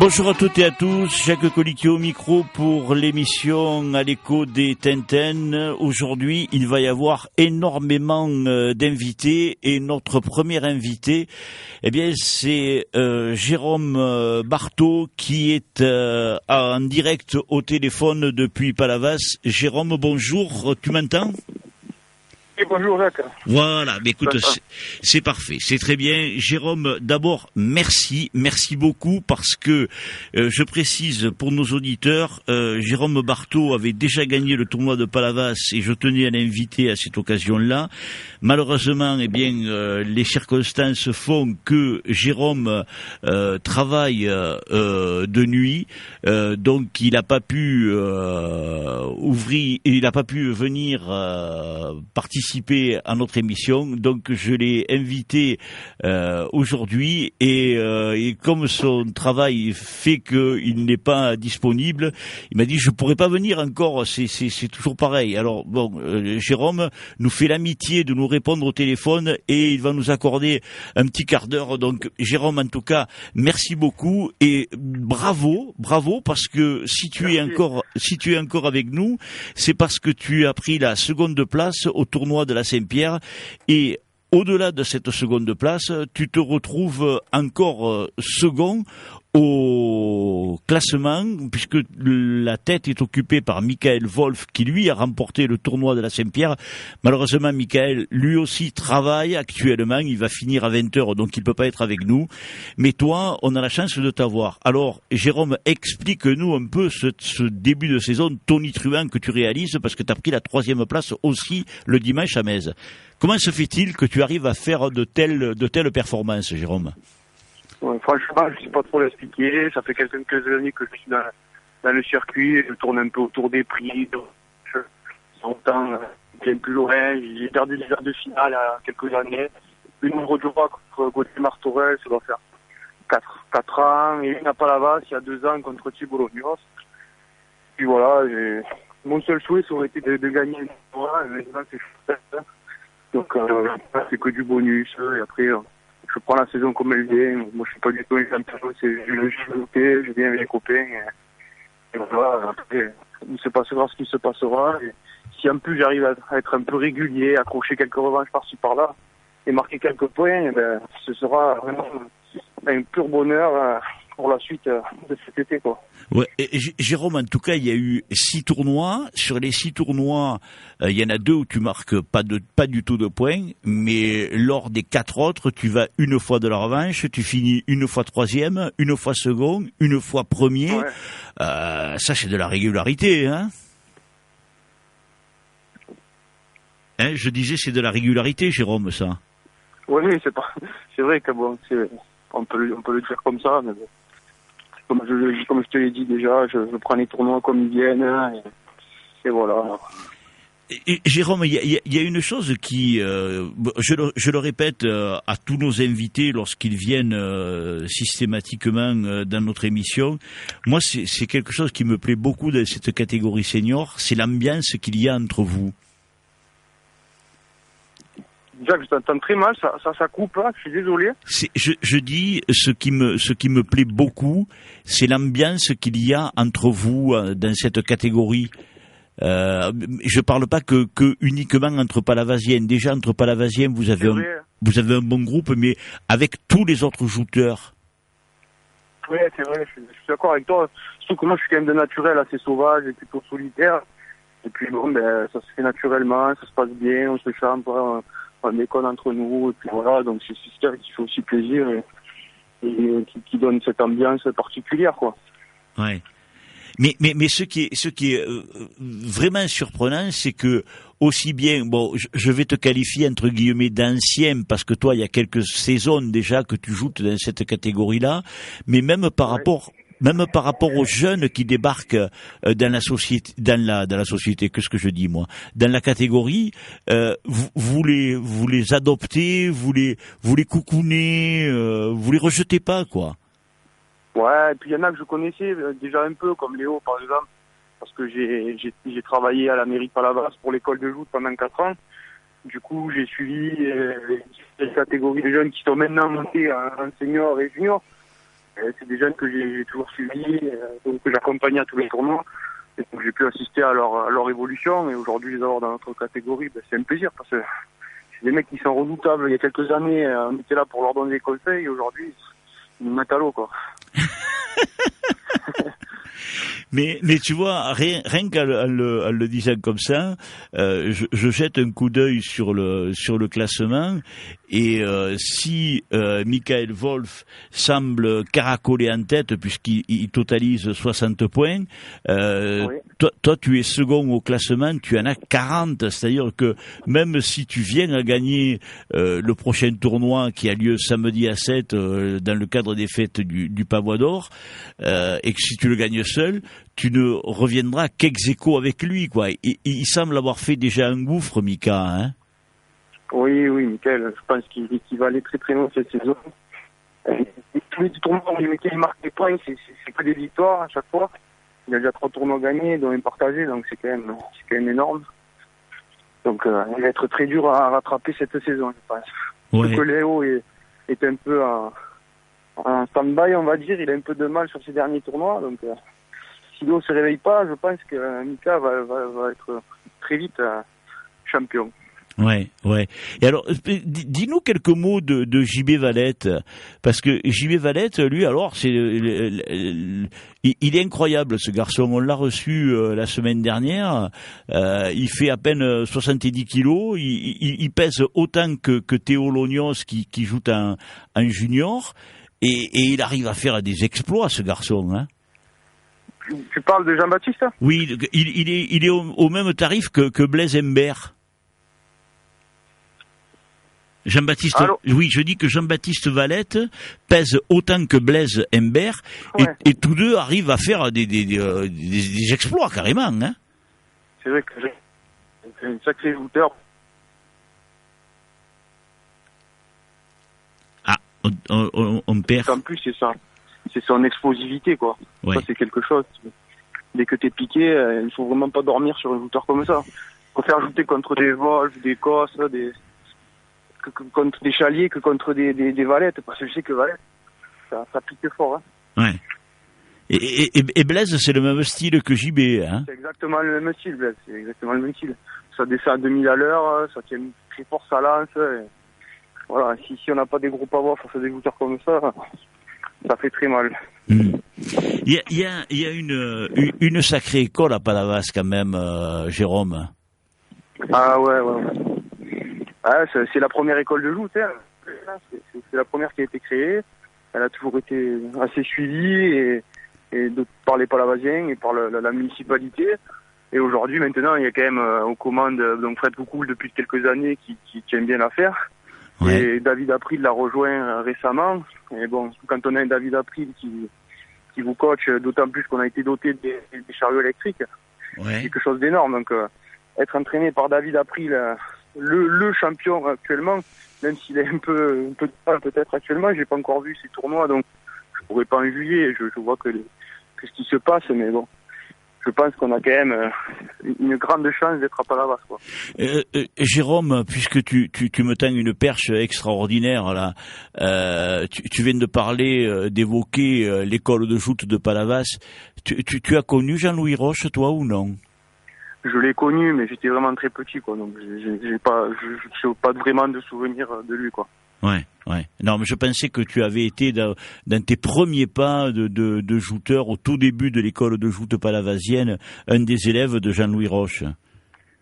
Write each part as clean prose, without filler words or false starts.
Bonjour à toutes et à tous, Jacques Coliquier au micro pour l'émission à l'écho des Tintin. Aujourd'hui, il va y avoir énormément d'invités et notre premier invité, eh bien, c'est Jérôme Barthaud qui est en direct au téléphone depuis Palavas. Jérôme, bonjour, tu m'entends ? Et bonjour Jacques. Voilà, mais écoute, c'est parfait, c'est très bien. Jérôme, d'abord, merci beaucoup parce que, je précise pour nos auditeurs, Jérôme Barthaud avait déjà gagné le tournoi de Palavas et je tenais à l'inviter à cette occasion-là. Malheureusement, eh bien, les circonstances font que Jérôme travaille de nuit, donc il n'a pas pu venir participer à notre émission, donc je l'ai invité aujourd'hui et comme son travail fait qu'il n'est pas disponible, il m'a dit je pourrais pas venir encore, c'est toujours pareil. Alors bon, Jérôme nous fait l'amitié de nous répondre au téléphone et il va nous accorder un petit quart d'heure. Donc Jérôme, en tout cas, merci beaucoup et bravo parce que si tu es encore avec nous, c'est parce que tu as pris la seconde place au tournoi de la Saint-Pierre et au-delà de cette seconde place, tu te retrouves encore second au classement, puisque la tête est occupée par Michael Wolf, qui lui a remporté le tournoi de la Saint-Pierre. Malheureusement, Michael, lui aussi travaille actuellement, il va finir à 20h, donc il peut pas être avec nous. Mais toi, on a la chance de t'avoir. Alors, Jérôme, explique-nous un peu ce début de saison tonitruant que tu réalises, parce que tu as pris la 3e place aussi le dimanche à Metz. Comment se fait-il que tu arrives à faire de telles performances, Jérôme ? Ouais, franchement, je ne sais pas trop l'expliquer. Ça fait quelques années que je suis dans le circuit. Je tourne un peu autour des prix. Je s'entends bien plus loin. J'ai perdu des heures de finale il y a quelques années. Une au Rodura contre Gauthier Martorell, ça doit faire 4 ans. Et une à Palavas il y a 2 ans contre Thibault Lognos. Puis voilà, mon seul souhait, ça aurait été de gagner une fois. Maintenant, c'est chouette. Donc, c'est que du bonus. Et après, je prends la saison comme elle vient. Moi, je suis pas du tout un champion. J'ai bien les copains. Et voilà, après, il se passera ce qui se passera. Et si en plus j'arrive à être un peu régulier, accrocher quelques revanches par-ci par-là et marquer quelques points, ben, ce sera vraiment un pur bonheur pour la suite de cet été, quoi. Ouais, et Jérôme, en tout cas, il y a eu 6 tournois. Sur les 6 tournois, il y en a 2 où tu marques pas du tout de points, mais lors des 4 autres, tu vas une fois de la revanche, tu finis une fois 3e, une fois second, une fois premier. Ouais. Ça, c'est de la régularité, hein? Je disais, c'est de la régularité, Jérôme, ça. Oui, c'est vrai que bon, on peut le dire comme ça, mais bon. Comme je te l'ai dit déjà, je prends les tournois comme ils viennent, et voilà. Et Jérôme, il y a une chose qui, je le répète à tous nos invités lorsqu'ils viennent systématiquement dans notre émission, moi c'est quelque chose qui me plaît beaucoup dans cette catégorie senior, c'est l'ambiance qu'il y a entre vous. Jacques, je t'entends très mal, ça coupe, là, je suis désolé. Je dis, ce qui me plaît beaucoup, c'est l'ambiance qu'il y a entre vous dans cette catégorie. Je parle pas que uniquement entre Palavasiens. Déjà, entre Palavasiens, vous avez un bon groupe, mais avec tous les autres jouteurs. Oui, c'est vrai, je suis d'accord avec toi. Surtout que moi, je suis quand même de naturel assez sauvage et plutôt solitaire. Et puis bon, ben, ça se fait naturellement, ça se passe bien, on se chante, on déconne entre nous, et puis voilà, donc c'est ça qui fait aussi plaisir et qui donne cette ambiance particulière, quoi. Ouais. Mais ce qui est vraiment surprenant, c'est que aussi bien, bon, je vais te qualifier entre guillemets d'ancien parce que toi, il y a quelques saisons déjà que tu joues dans cette catégorie-là, mais même par rapport aux jeunes qui débarquent dans la société, qu'est-ce que je dis moi, dans la catégorie, vous les adoptez, vous les coucounez, vous les rejetez pas, quoi. Ouais, et puis il y en a que je connaissais déjà un peu, comme Léo par exemple, parce que j'ai travaillé à la mairie de Palavas pour l'école de joute pendant 4 ans. Du coup, j'ai suivi les catégories de jeunes qui sont maintenant montés en senior et junior. C'est des jeunes que j'ai toujours suivis, donc que j'accompagne à tous les tournois. Et donc j'ai pu assister à leur évolution, et aujourd'hui les avoir dans notre catégorie, c'est un plaisir, parce que c'est des mecs qui sont redoutables. Il y a quelques années, on était là pour leur donner des conseils, et aujourd'hui, ils nous mettent à l'eau, quoi. Mais tu vois, rien qu'en le disant comme ça, je jette un coup d'œil sur le classement, et si Michael Wolf semble caracoler en tête puisqu'il totalise 60 points, oui. Toi tu es second au classement, tu en as 40, c'est-à-dire que même si tu viens à gagner le prochain tournoi qui a lieu samedi à 7 dans le cadre des fêtes du Pavois d'Or, et que si tu le gagnes seul, tu ne reviendras qu'ex aequo avec lui, quoi. Il semble avoir fait déjà un gouffre, Mika, hein. Oui, Michael, je pense qu'il va aller très très loin cette saison. Tous les tournois où Michael marque des points, c'est pas des victoires à chaque fois. Il a déjà 3 tournois gagnés, dont un partagé, donc c'est quand même énorme. Donc il va être très dur à rattraper cette saison, je pense. Ouais. Parce que Léo est un peu en stand-by, on va dire. Il a un peu de mal sur ses derniers tournois, donc si Léo se réveille pas, je pense que Mika va être très vite champion. Ouais. Et alors, dis-nous quelques mots de JB Valette, parce que JB Valette, lui, alors, il est incroyable, ce garçon. On l'a reçu la semaine dernière. Il fait à peine 70 kilos. Il pèse autant que Théo Lognos qui joue en junior, et il arrive à faire des exploits, ce garçon, hein. Tu parles de Jean-Baptiste? Oui, il est au même tarif que Blaise Humbert. Jean-Baptiste, oui, je dis que Jean-Baptiste Valette pèse autant que Blaise Humbert, ouais. et tous deux arrivent à faire des exploits carrément, hein. C'est vrai que c'est un sacré looter. Ah, on perd. En plus, c'est son explosivité, quoi. Ouais. Ça, c'est quelque chose. Dès que t'es piqué, il faut vraiment pas dormir sur un looter comme ça. Faut faire ajouter contre des vols, des cosses, contre des chaliers que contre des valettes, parce que je sais que valette, ça pique fort, hein. Ouais. Et Blaise, c'est le même style que JB, hein. C'est exactement le même style, Blaise, c'est exactement le même style. Ça descend à 2000 à l'heure, ça tient très fort sa lance, et voilà, si on n'a pas des gros pavois face à des looters comme ça fait très mal. Il y a une sacrée école à Palavas quand même, Jérôme. Ah ouais. Ah, c'est la première école de joute, hein. C'est la première qui a été créée. Elle a toujours été assez suivie par les Palavasiens et par la municipalité. Et aujourd'hui, maintenant, il y a quand même aux commandes donc Fred Poucoul depuis quelques années qui tient bien l'affaire. Ouais. Et David April l'a rejoint récemment. Et bon, quand on a un David April qui vous coach, d'autant plus qu'on a été doté des chariots électriques, ouais. C'est quelque chose d'énorme. Donc, être entraîné par David April, le champion actuellement, même s'il est un peu de mal peut-être actuellement, j'ai pas encore vu ses tournois, donc je pourrais pas en juger. Je vois que ce qui se passe, mais bon, je pense qu'on a quand même une grande chance d'être à Palavas, quoi. Jérôme, puisque tu me tends une perche extraordinaire là, tu viens de parler, d'évoquer l'école de joute de Palavas. Tu as connu Jean-Louis Roche, toi, ou non? Je l'ai connu, mais j'étais vraiment très petit, quoi. Donc j'ai pas vraiment de souvenirs de lui, quoi. Ouais. Non, mais je pensais que tu avais été dans tes premiers pas de jouteur au tout début de l'école de joute palavasienne, un des élèves de Jean-Louis Roche.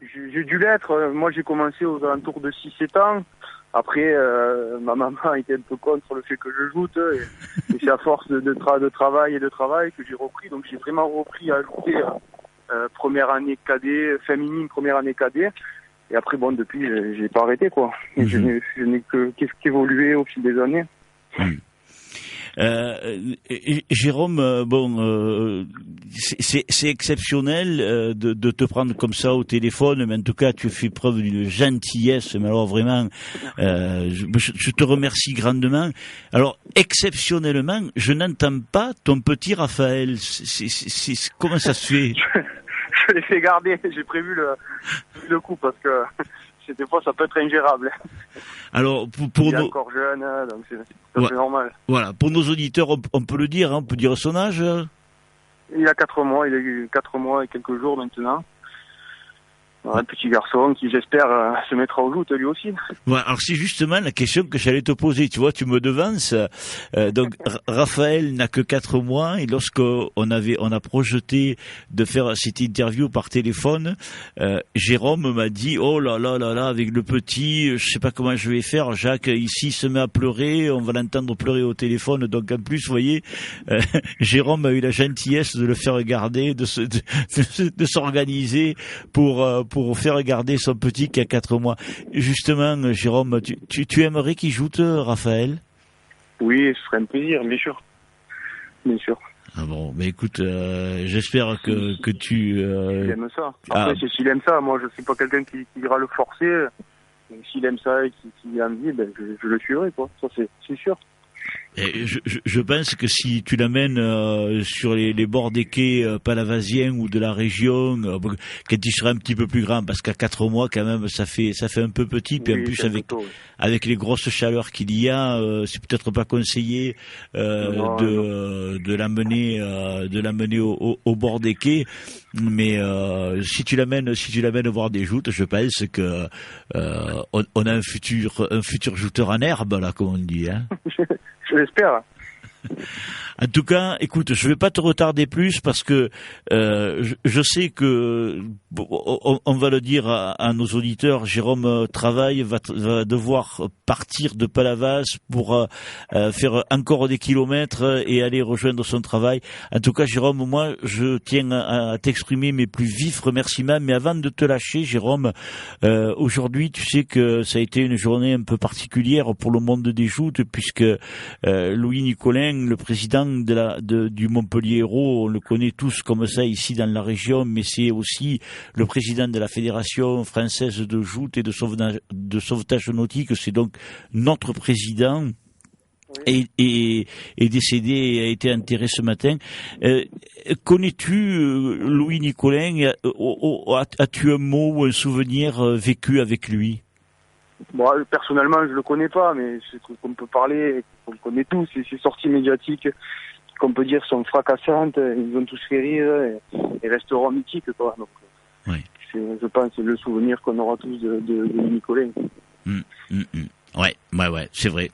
J'ai dû l'être. Moi, j'ai commencé aux alentours de 6-7 ans. Après, ma maman était un peu contre le fait que je joute, et c'est à force de travail que j'ai repris. Donc, j'ai vraiment repris à jouer. Première année cadet, féminine, première année cadet. Et après, bon, depuis, j'ai pas arrêté, quoi. Et je n'ai qu'évolué au fil des années. Jérôme, c'est exceptionnel de te prendre comme ça au téléphone, mais en tout cas, tu fais preuve d'une gentillesse, mais alors vraiment, je te remercie grandement. Alors, exceptionnellement, je n'entends pas ton petit Raphaël. Comment ça se fait? Je l'ai fait garder, j'ai prévu le coup, parce que des fois ça peut être ingérable. Alors pour Il est nos encore jeune, donc c'est tout à fait normal. voilà, pour nos auditeurs, on peut le dire, hein, on peut dire son âge. Il a 4 mois, il a eu 4 mois et quelques jours maintenant. Un petit garçon qui, j'espère, se mettra au joutes lui aussi. Ouais, alors c'est justement la question que j'allais te poser. Tu vois, tu me devances. Donc Raphaël n'a que 4 mois et lorsqu'on a projeté de faire cette interview par téléphone, Jérôme m'a dit oh là là là là, avec le petit, je sais pas comment je vais faire. Jacques ici se met à pleurer, on va l'entendre pleurer au téléphone. Donc en plus, vous voyez, Jérôme a eu la gentillesse de le faire garder, de s'organiser pour faire garder son petit qui a 4 mois. Justement, Jérôme, tu aimerais qu'il joue, Raphaël? Oui, ce serait un plaisir, bien sûr. Bien sûr. Ah bon, mais écoute, j'espère que tu... Il aime ça. Après, s'il aime ça, moi je suis pas quelqu'un qui ira le forcer. Donc, s'il aime ça et qu'il a envie, ben, je le suivrai, quoi. Ça, c'est sûr. Et je pense que si tu l'amènes sur les bords des quais palavasiens ou de la région, quand il sera un petit peu plus grand, parce qu'à 4 mois quand même ça fait un peu petit, puis oui, en plus avec les grosses chaleurs qu'il y a, c'est peut-être pas conseillé de l'amener au bord des quais, mais si tu l'amènes voir des joutes, je pense que on a un futur jouteur en herbe là, comme on dit, hein. Je l'espère. En tout cas, écoute, je vais pas te retarder plus parce que je sais que on va le dire à nos auditeurs. Jérôme travaille, va devoir partir de Palavas pour faire encore des kilomètres et aller rejoindre son travail. En tout cas, Jérôme, moi, je tiens à t'exprimer mes plus vifs remerciements. Mais avant de te lâcher, Jérôme, aujourd'hui, tu sais que ça a été une journée un peu particulière pour le monde des joutes puisque Louis Nicolin, le président du Montpellier Hérault, on le connaît tous comme ça ici dans la région, mais c'est aussi le président de la Fédération française de joute et de sauvetage nautique, c'est donc notre président. Oui. Est décédé et a été enterré ce matin. Connais-tu Louis Nicolin? As-tu un mot ou un souvenir vécu avec lui? Bon, personnellement, je le connais pas, mais c'est qu'on peut parler, qu'on connaît tous, ces sorties médiatiques qu'on peut dire sont fracassantes, ils ont tous fait rire et resteront mythiques, quoi. Donc, oui. Je pense c'est le souvenir qu'on aura tous de Nicolas. Ouais, c'est vrai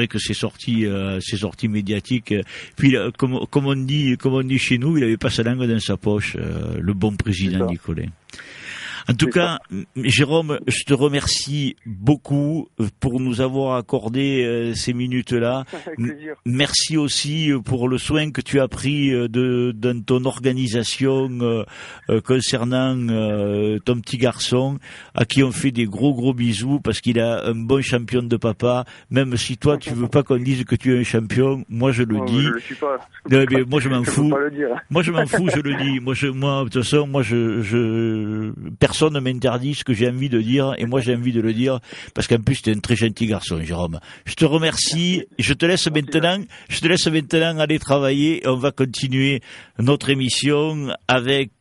que ces sorties médiatiques. Puis comme on dit chez nous, il avait pas sa langue dans sa poche, le bon président Nicolas. En tout cas, Jérôme, je te remercie beaucoup pour nous avoir accordé ces minutes-là. Merci aussi pour le soin que tu as pris dans ton organisation concernant ton petit garçon, à qui on fait des gros bisous parce qu'il a un bon champion de papa. Même si toi tu veux pas qu'on dise que tu es un champion, moi je le dis. Je le suis pas. Mais moi je m'en fous. Moi je m'en fous, je le dis. Moi de toute façon, personne ne m'interdit ce que j'ai envie de dire, et moi j'ai envie de le dire, parce qu'en plus t'es un très gentil garçon, Jérôme. Je te remercie, je te laisse maintenant aller travailler, et on va continuer notre émission avec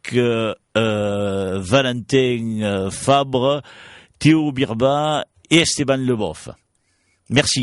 Valentin Fabre, Théo Birba et Esteban Leboeuf. Merci.